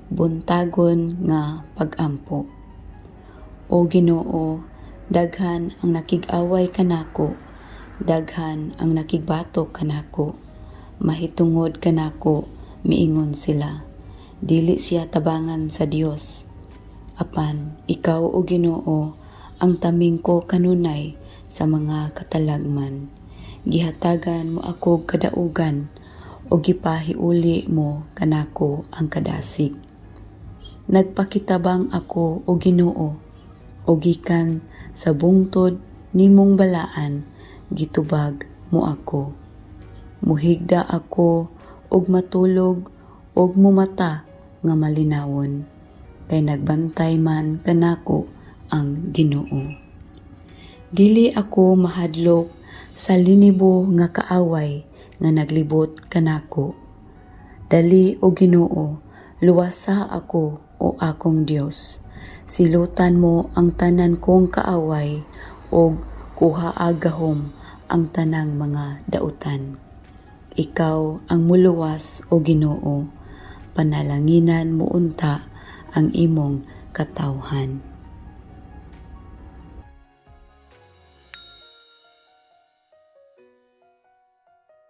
buntagon nga pag-ampo. O Ginoo, daghan ang nakig-away kanako, daghan ang nakigbatok kanako, mahitungod kanako, miingon sila, dili siya tabangan sa Dios. Apan, ikaw o Ginoo, ang taming ko kanunay sa mga katalagman. Gihatagan mo ako kadaugan, o gipahiuli mo kanako ang kadasig. Nagpakitabang ako o Ginoo, o gikan sa bungtod nimong balaan, gitubag mo ako. Muhigda ako og matulog og mumata nga malinawon, kay nagbantay man kanako ang Ginoo. Dili ako mahadlok sa linibo nga kaaway nga naglibot kanako. Dali o Ginoo, luwasa ako o akong Dios. Silutan mo ang tanan kong kaaway og kuhaa gahom ang tanang mga dautan. Ikaw ang muluwas o Ginoo, panalanginan mo unta ang imong katawhan.